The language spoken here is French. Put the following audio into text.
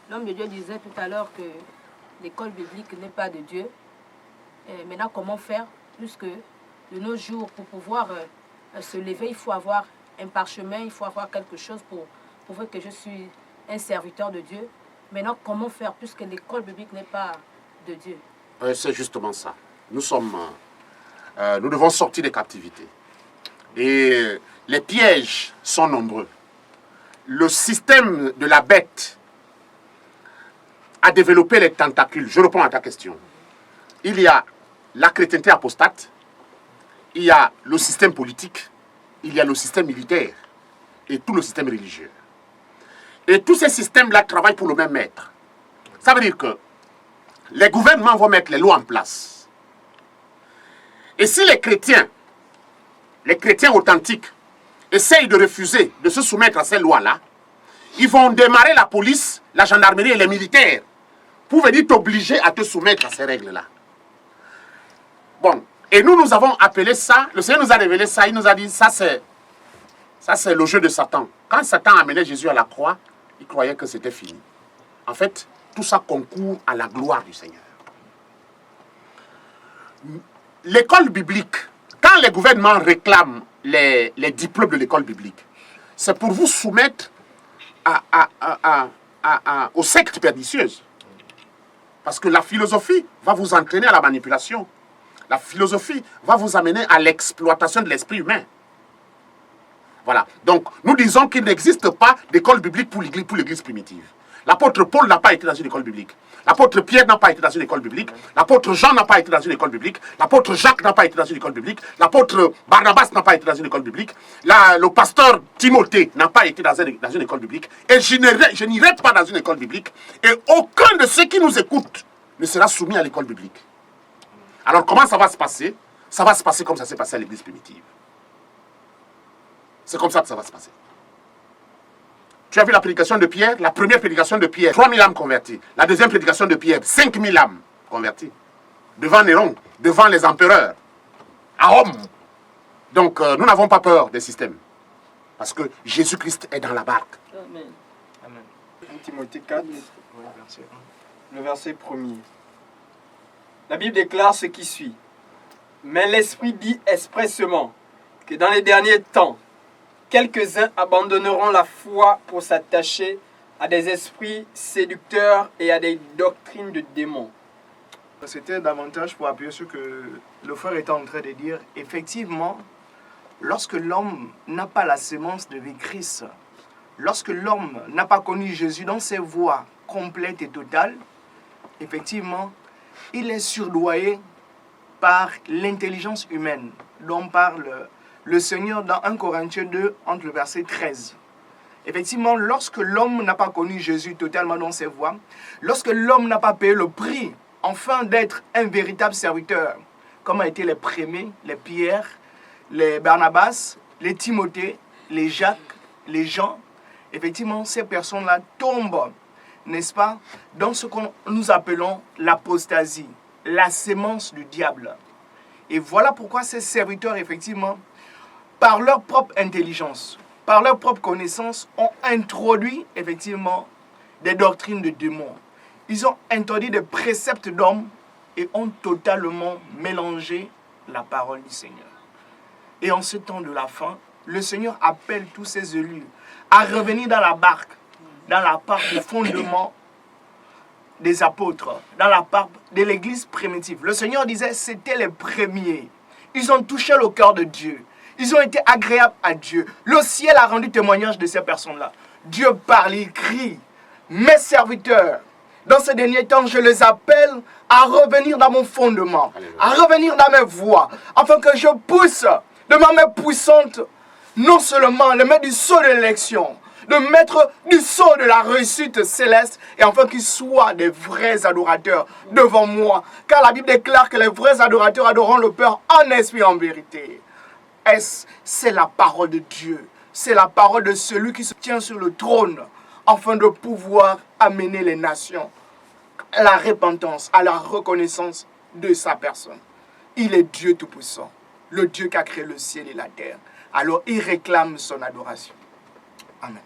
L'homme de Dieu disait tout à l'heure que l'école biblique n'est pas de Dieu. Et maintenant, comment faire? Puisque de nos jours, pour pouvoir se lever, il faut avoir un parchemin, il faut avoir quelque chose pour prouver que je suis un serviteur de Dieu. Maintenant, comment faire puisque l'école biblique n'est pas de Dieu? C'est justement ça. Nous devons sortir des captivités. Et les pièges sont nombreux. Le système de la bête a développé les tentacules. Je réponds à ta question. Il y a la chrétienté apostate, il y a le système politique, il y a le système militaire et tout le système religieux. Et tous ces systèmes-là travaillent pour le même maître. Ça veut dire que les gouvernements vont mettre les lois en place. Et si les chrétiens authentiques, essayent de refuser de se soumettre à ces lois-là, ils vont démarrer la police, la gendarmerie et les militaires pour venir t'obliger à te soumettre à ces règles-là. Bon, et nous avons appelé ça, le Seigneur nous a révélé ça, il nous a dit, ça c'est le jeu de Satan. Quand Satan amenait Jésus à la croix, il croyait que c'était fini. En fait, tout ça concourt à la gloire du Seigneur. L'école biblique, quand les gouvernements réclament les diplômes de l'école biblique, c'est pour vous soumettre aux sectes pernicieuses. Parce que la philosophie va vous entraîner à la manipulation. La philosophie va vous amener à l'exploitation de l'esprit humain. Voilà. Donc, nous disons qu'il n'existe pas d'école biblique pour l'église primitive. L'apôtre Paul n'a pas été dans une école biblique. L'apôtre Pierre n'a pas été dans une école biblique. L'apôtre Jean n'a pas été dans une école biblique. L'apôtre Jacques n'a pas été dans une école biblique. L'apôtre Barnabas n'a pas été dans une école biblique. Le pasteur Timothée n'a pas été dans une école biblique. Et je n'irai pas dans une école biblique. Et aucun de ceux qui nous écoutent ne sera soumis à l'école biblique. Alors comment ça va se passer? Ça va se passer comme ça s'est passé à l'église primitive. C'est comme ça que ça va se passer. Tu as vu la prédication de Pierre? La première prédication de Pierre, 3000 âmes converties. La deuxième prédication de Pierre, 5000 âmes converties. Devant Néron, devant les empereurs, à Rome. Donc nous n'avons pas peur des systèmes. Parce que Jésus-Christ est dans la barque. Amen. Amen. Timothée 4, le verset 1er. La Bible déclare ce qui suit. Mais l'Esprit dit expressément que dans les derniers temps, quelques-uns abandonneront la foi pour s'attacher à des esprits séducteurs et à des doctrines de démons. C'était davantage pour appuyer sur ce que le frère était en train de dire. Effectivement, lorsque l'homme n'a pas la sémence de vie Christ, lorsque l'homme n'a pas connu Jésus dans ses voies complètes et totales, effectivement, il est surdoyé par l'intelligence humaine dont parle le Seigneur dans 1 Corinthiens 2, entre le verset 13. Effectivement, lorsque l'homme n'a pas connu Jésus totalement dans ses voies, lorsque l'homme n'a pas payé le prix, enfin d'être un véritable serviteur, comme ont été les premiers, les Pierre, les Barnabas, les Timothée, les Jacques, les Jean, effectivement, ces personnes-là tombent, n'est-ce pas, dans ce que nous appelons l'apostasie, la sémence du diable. Et voilà pourquoi ces serviteurs, effectivement, par leur propre intelligence, par leur propre connaissance, ont introduit effectivement des doctrines de démons. Ils ont introduit des préceptes d'hommes et ont totalement mélangé la parole du Seigneur. Et en ce temps de la fin, le Seigneur appelle tous ses élus à revenir dans la barque, dans la part du fondement des apôtres, dans la part de l'église primitive. Le Seigneur disait, c'était les premiers. Ils ont touché le cœur de Dieu. Ils ont été agréables à Dieu. Le ciel a rendu témoignage de ces personnes-là. Dieu parle, il crie. Mes serviteurs, dans ces derniers temps, je les appelle à revenir dans mon fondement, à revenir dans mes voies, afin que je pousse de ma main puissante, non seulement le maître du sceau de l'élection, de mettre du sceau de la réussite céleste, et afin qu'ils soient des vrais adorateurs devant moi. Car la Bible déclare que les vrais adorateurs adoreront le Père en esprit et en vérité. C'est la parole de Dieu. C'est la parole de celui qui se tient sur le trône, afin de pouvoir amener les nations à la repentance, à la reconnaissance de sa personne. Il est Dieu Tout-Puissant, le Dieu qui a créé le ciel et la terre. Alors il réclame son adoration. Amen.